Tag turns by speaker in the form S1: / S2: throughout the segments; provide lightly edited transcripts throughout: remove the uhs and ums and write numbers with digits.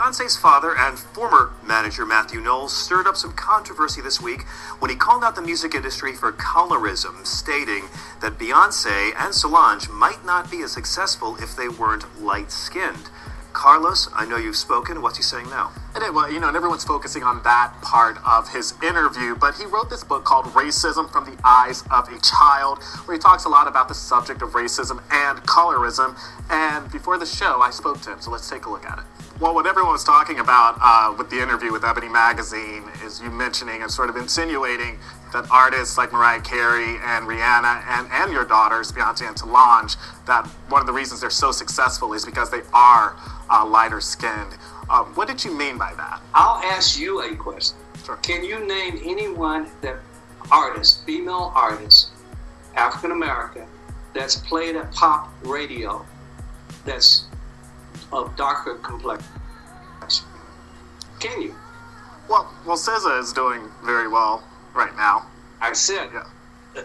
S1: Beyonce's father and former manager Matthew Knowles stirred up some controversy this week when he called out the music industry for colorism, stating that Beyonce and Solange might not be as successful if they weren't light-skinned. Carlos, I know you've spoken. What's he saying now?
S2: Well, and everyone's focusing on that part of his interview, but he wrote this book called Racism from the Eyes of a Child, where he talks a lot about the subject of racism and colorism. And before the show, I spoke to him, so let's take a look at it. Well, what everyone was talking about with the interview with Ebony Magazine is you mentioning and sort of insinuating that artists like Mariah Carey and Rihanna and your daughters, Beyonce and Solange, that one of the reasons they're so successful is because they are lighter skinned. What did you mean by that?
S3: I'll ask you a question.
S2: Sure.
S3: Can you name anyone female artist, African American, that's played at pop radio that's of darker complexion? Can you?
S2: Well, SZA is doing very well right now.
S3: I said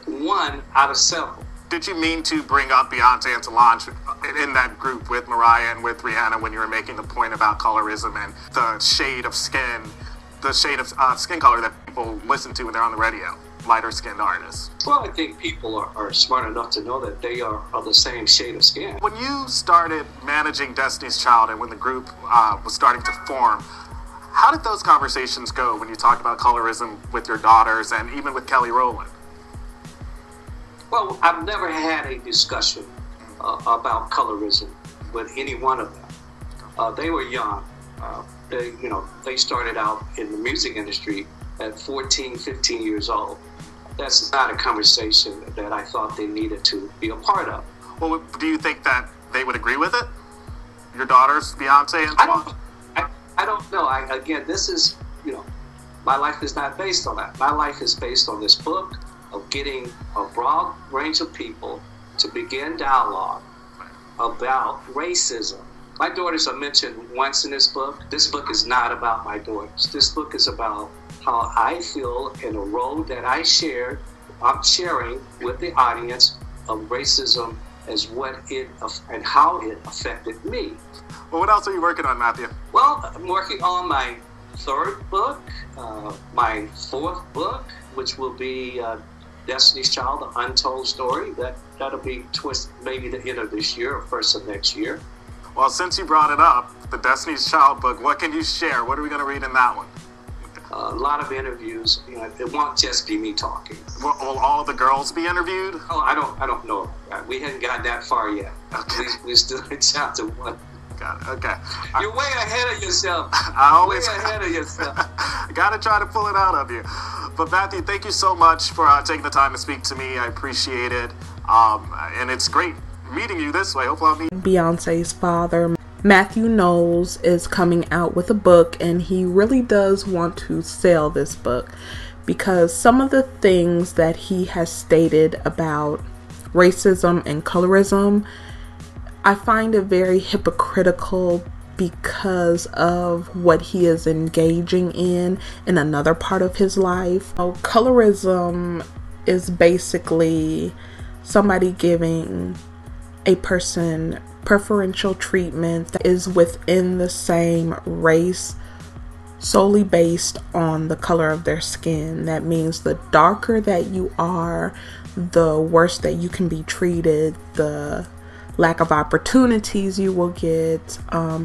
S3: 1 out of several.
S2: Did you mean to bring up Beyonce and Solange in that group with Mariah and with Rihanna when you were making the point about colorism and the shade of skin color that people listen to when they're on the radio? Lighter skinned artists.
S3: Well, I think people are smart enough to know that they are of the same shade of skin.
S2: When you started managing Destiny's Child and when the group was starting to form, how did those conversations go when you talked about colorism with your daughters and even with Kelly Rowland?
S3: Well, I've never had a discussion about colorism with any one of them. They were young. They started out in the music industry at 14, 15 years old. That's not a conversation that I thought they needed to be a part of.
S2: Well, do you think that they would agree with it? Your daughters, Beyonce and Solange?
S3: I don't know. This is, my life is not based on that. My life is based on this book of getting a broad range of people to begin dialogue about racism. My daughters are mentioned once in this book. This book is not about my daughters. This book is about how I feel in a role that I'm sharing with the audience of racism as what it and how it affected me.
S2: Well, what else are you working on, Matthew?
S3: Well, I'm working on my 3rd book, my 4th book, which will be Destiny's Child, The Untold Story. That'll be towards maybe the end of this year or first of next year.
S2: Well, since you brought it up, the Destiny's Child book, what can you share? What are we going to read in that one?
S3: A lot of interviews. It won't just be me talking.
S2: Will all the girls be interviewed?
S3: Oh, I don't know. We haven't gotten that far yet.
S2: Okay.
S3: We're still in chapter 1.
S2: Got it. Okay.
S3: You're way ahead of yourself.
S2: Way
S3: ahead of yourself.
S2: I gotta try to pull it out of you. But Matthew, thank you so much for taking the time to speak to me. I appreciate it. And it's great meeting you this way. Hopefully I'll meet
S4: Beyonce's father, Matthew Knowles, is coming out with a book, and he really does want to sell this book because some of the things that he has stated about racism and colorism, I find it very hypocritical because of what he is engaging in another part of his life. Colorism is basically somebody giving a person preferential treatment that is within the same race solely based on the color of their skin. That means the darker that you are, the worse that you can be treated, the lack of opportunities you will get.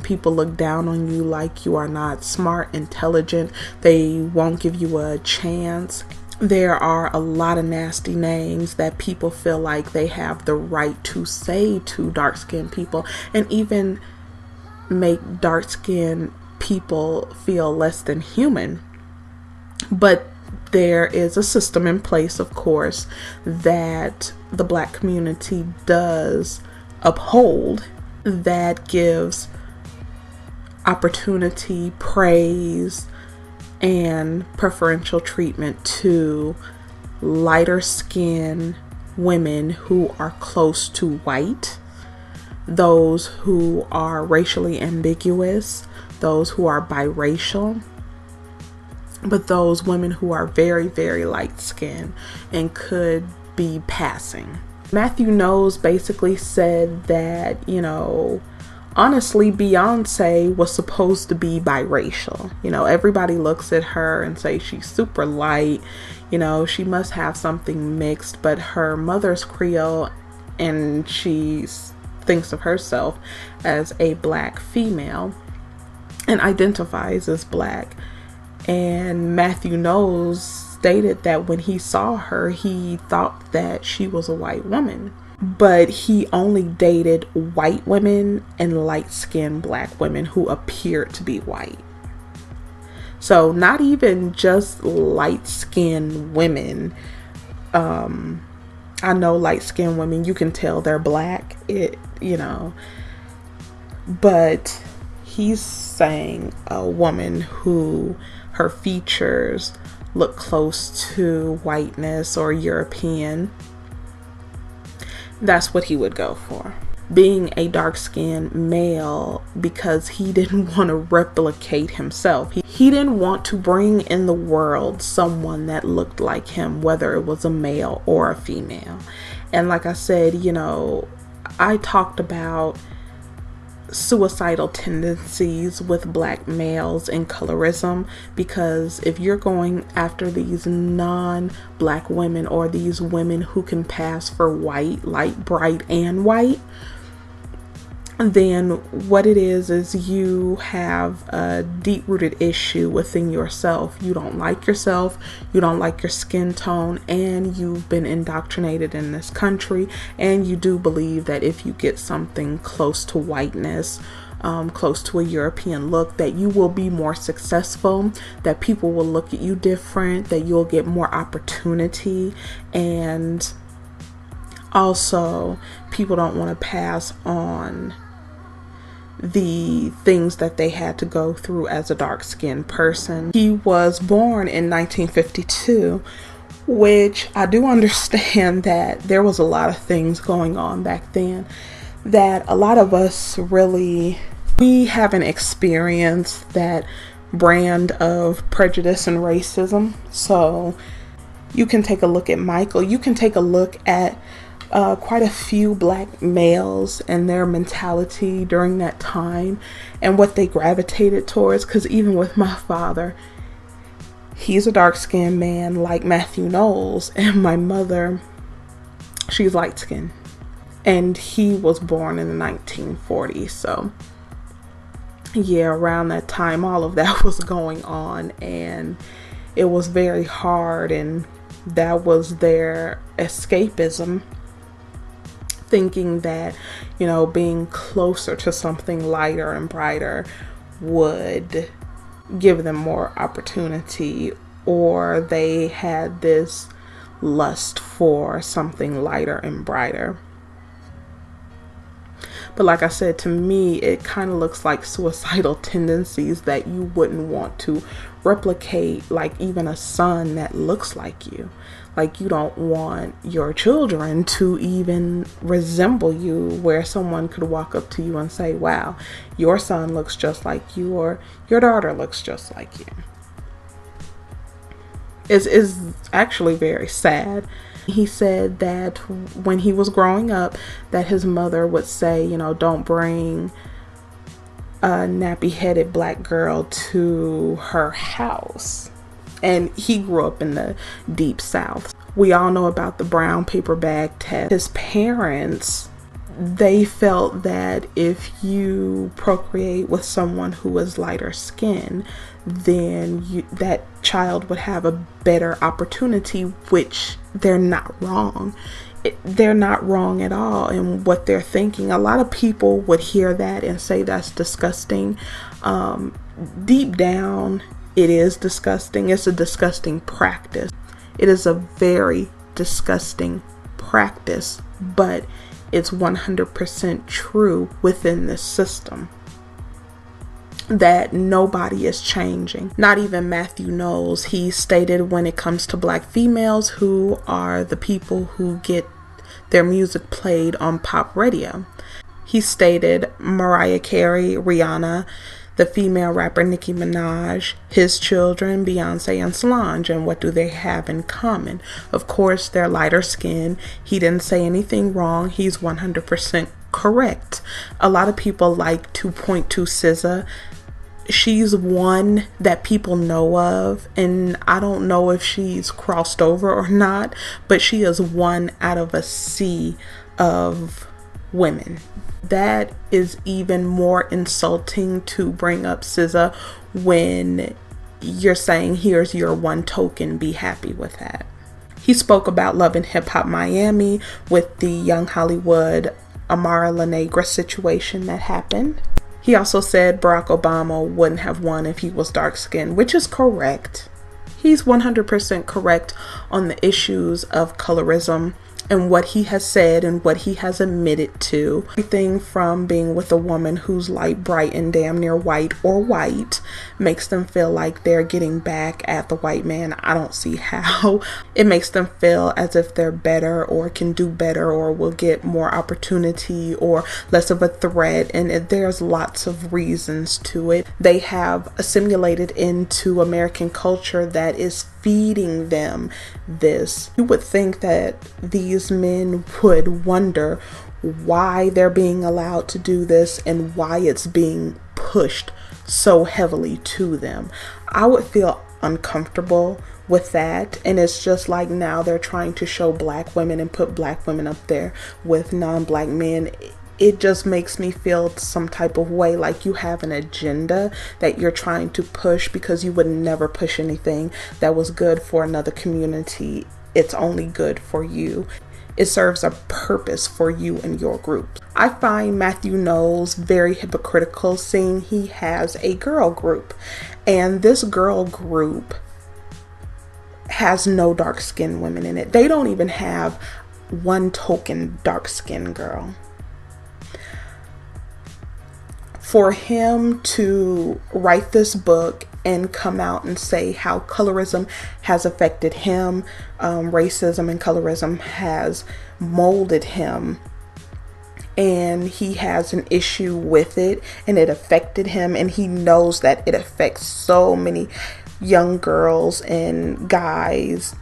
S4: People look down on you like you are not smart, intelligent. They won't give you a chance. There are a lot of nasty names that people feel like they have the right to say to dark-skinned people, and even make dark-skinned people feel less than human. But there is a system in place, of course, that the Black community does uphold, that gives opportunity, praise, and preferential treatment to lighter skinned women who are close to white, those who are racially ambiguous, those who are biracial, but those women who are very, very light skinned and could be passing. Matthew Knowles basically said that, honestly, Beyonce was supposed to be biracial. You know, everybody looks at her and say she's super light. You know, she must have something mixed, but her mother's Creole and she thinks of herself as a black female and identifies as black. And Matthew Knowles stated that when he saw her, he thought that she was a white woman. But he only dated white women and light-skinned black women who appeared to be white. So not even just light-skinned women. I know light-skinned women, you can tell they're black, but he's saying a woman who her features look close to whiteness or European. That's what he would go for. Being a dark-skinned male, because he didn't want to replicate himself. He didn't want to bring in the world someone that looked like him, whether it was a male or a female. And like I said, I talked about suicidal tendencies with black males and colorism, because if you're going after these non-black women or these women who can pass for white, light, bright, and white, then what it is you have a deep-rooted issue within yourself. You don't like yourself, you don't like your skin tone, and you've been indoctrinated in this country, and you do believe that if you get something close to whiteness, close to a European look, that you will be more successful, that people will look at you different, that you'll get more opportunity, and also people don't want to pass on the things that they had to go through as a dark-skinned person. He was born in 1952, which I do understand that there was a lot of things going on back then that a lot of us we haven't experienced that brand of prejudice and racism. So you can take a look at Michael, you can take a look at quite a few black males and their mentality during that time and what they gravitated towards. Because even with my father, he's a dark-skinned man like Matthew Knowles, and my mother, she's light-skinned, and he was born in the 1940s. So yeah, around that time all of that was going on, and it was very hard, and that was their escapism, thinking that, being closer to something lighter and brighter would give them more opportunity, or they had this lust for something lighter and brighter. But like I said, to me, it kind of looks like suicidal tendencies that you wouldn't want to replicate, like even a son that looks like you. Like, you don't want your children to even resemble you, where someone could walk up to you and say, wow, your son looks just like you, or your daughter looks just like you. It's actually very sad. He said that when he was growing up, that his mother would say, don't bring a nappy-headed black girl to her house. And he grew up in the deep South. We all know about the brown paper bag test. His parents, they felt that if you procreate with someone who is lighter skinned, then that child would have a better opportunity, which they're not wrong. They're not wrong at all in what they're thinking. A lot of people would hear that and say that's disgusting. Deep down, it is disgusting. It's a disgusting practice. It is a very disgusting practice, but it's 100% true within this system that nobody is changing. Not even Matthew Knowles. He stated when it comes to black females, who are the people who get their music played on pop radio, he stated Mariah Carey, Rihanna, the female rapper Nicki Minaj, his children, Beyonce and Solange, and what do they have in common? Of course, they're lighter skinned. He didn't say anything wrong. He's 100% correct. A lot of people like to point to SZA. She's one that people know of, and I don't know if she's crossed over or not, but she is one out of a sea of women. That is even more insulting to bring up SZA when you're saying, here's your one token, be happy with that. He spoke about Love and Hip Hop Miami with the Young Hollywood Amara La Negra situation that happened. He also said Barack Obama wouldn't have won if he was dark-skinned, which is correct. He's 100% correct on the issues of colorism and what he has said and what he has admitted to. Everything from being with a woman who's light, bright, and damn near white or white makes them feel like they're getting back at the white man. I don't see how. It makes them feel as if they're better or can do better or will get more opportunity or less of a threat, and there's lots of reasons to it. They have assimilated into American culture that is feeding them this. You would think that these men would wonder why they're being allowed to do this and why it's being pushed so heavily to them. I would feel uncomfortable with that, and it's just like now they're trying to show black women and put black women up there with non-black men. It just makes me feel some type of way, like you have an agenda that you're trying to push, because you would never push anything that was good for another community. It's only good for you. It serves a purpose for you and your group. I find Matthew Knowles very hypocritical, seeing he has a girl group, and this girl group has no dark-skinned women in it. They don't even have one token dark-skinned girl. For him to write this book and come out and say how colorism has affected him, racism and colorism has molded him, and he has an issue with it and it affected him, and he knows that it affects so many young girls and guys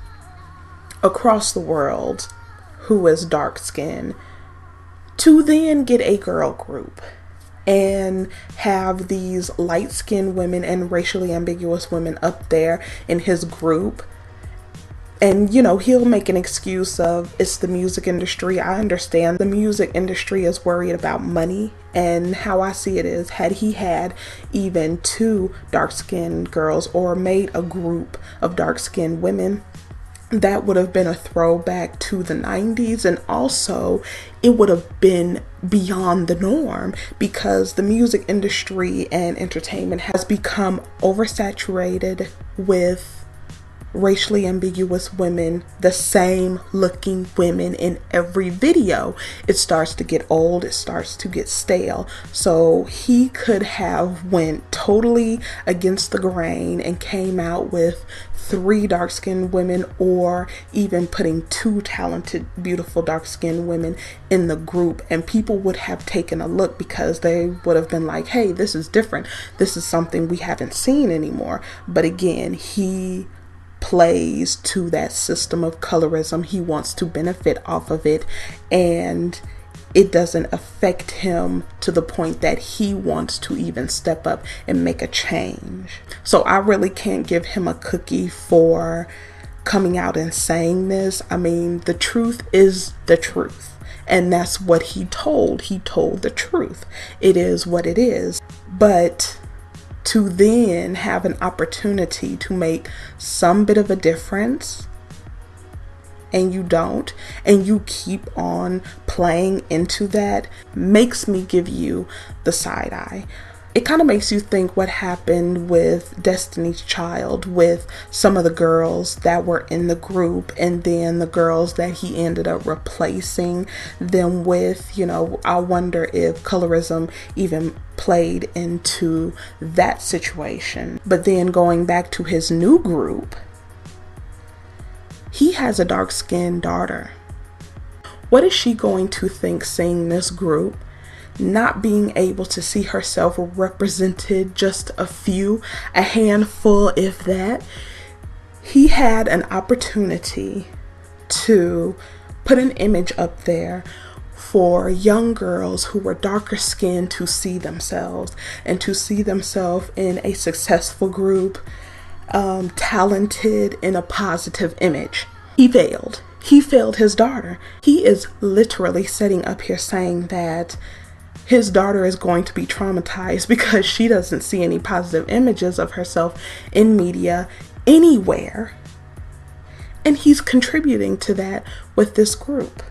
S4: across the world who is dark skinned, to then get a girl group and have these light-skinned women and racially ambiguous women up there in his group. And, you know, he'll make an excuse of, it's the music industry. I understand the music industry is worried about money. And how I see it is, had he had even 2 dark-skinned girls or made a group of dark-skinned women, that would have been a throwback to the 90s, and also it would have been beyond the norm, because the music industry and entertainment has become oversaturated with racially ambiguous women, the same looking women in every video. It starts to get old, it starts to get stale. So he could have went totally against the grain and came out with 3 dark-skinned women, or even putting 2 talented, beautiful dark-skinned women in the group, and people would have taken a look, because they would have been like, hey, this is different. This is something we haven't seen anymore. But again, he plays to that system of colorism. He wants to benefit off of it, and it doesn't affect him to the point that he wants to even step up and make a change. So I really can't give him a cookie for coming out and saying this. I mean, the truth is the truth, and that's what he told. He told the truth. It is what it is. But to then have an opportunity to make some bit of a difference, and you don't, and you keep on playing into that, makes me give you the side eye. It kind of makes you think what happened with Destiny's Child, with some of the girls that were in the group, and then the girls that he ended up replacing them with. You know, I wonder if colorism even played into that situation. But then going back to his new group, he has a dark-skinned daughter. What is she going to think seeing this group, not being able to see herself represented, just a handful, if that? He had an opportunity to put an image up there for young girls who were darker skinned to see themselves and to see themselves in a successful group, talented, in a positive image. He failed. He failed his daughter. He is literally sitting up here saying that his daughter is going to be traumatized because she doesn't see any positive images of herself in media anywhere. And he's contributing to that with this group.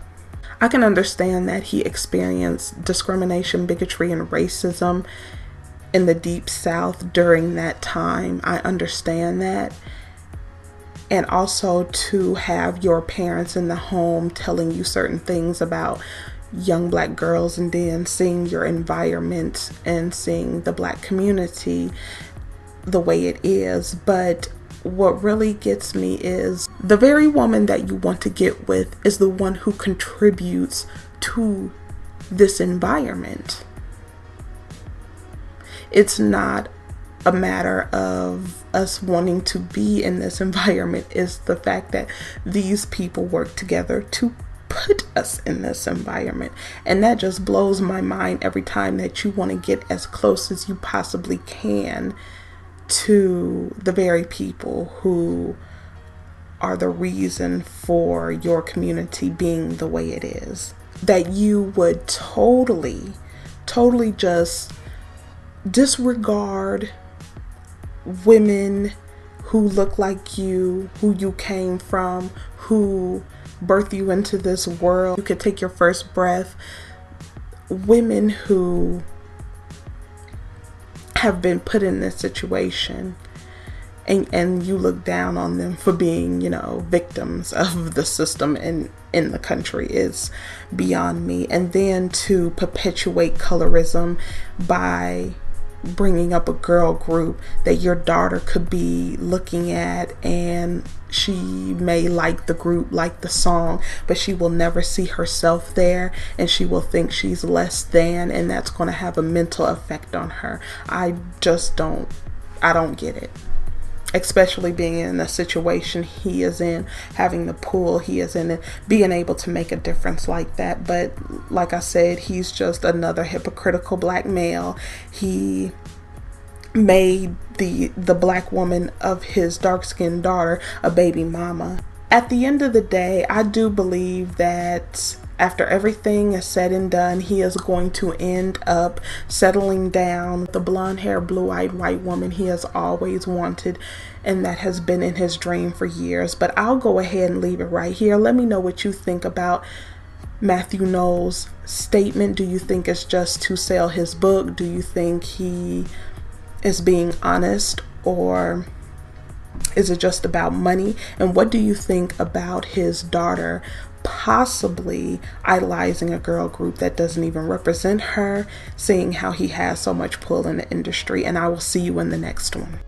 S4: I can understand that he experienced discrimination, bigotry, and racism in the Deep South during that time. I understand that. And also to have your parents in the home telling you certain things about young black girls, and then seeing your environment and seeing the black community the way it is. But what really gets me is the very woman that you want to get with is the one who contributes to this environment. It's not a matter of us wanting to be in this environment. It's the fact that these people work together to put us in this environment. And that just blows my mind every time that you want to get as close as you possibly can to the very people who are the reason for your community being the way it is. That you would totally just disregard women who look like you, who you came from, who birthed you into this world. You could take your first breath. Women who have been put in this situation, and you look down on them for being, victims of the system in the country is beyond me. And then to perpetuate colorism by bringing up a girl group that your daughter could be looking at, and she may like the group, like the song, but she will never see herself there, and she will think she's less than, and that's going to have a mental effect on her. I don't get it. Especially being in the situation he is in, having the pool he is in, and being able to make a difference like that. But like I said, he's just another hypocritical black male. He made the black woman of his dark-skinned daughter a baby mama. At the end of the day, I do believe that after everything is said and done, he is going to end up settling down with the blonde hair, blue-eyed white woman he has always wanted, and that has been in his dream for years. But I'll go ahead and leave it right here. Let me know what you think about Matthew Knowles' statement. Do you think it's just to sell his book? Do you think he is being honest, or is it just about money? And what do you think about his daughter possibly idolizing a girl group that doesn't even represent her, seeing how he has so much pull in the industry? And I will see you in the next one.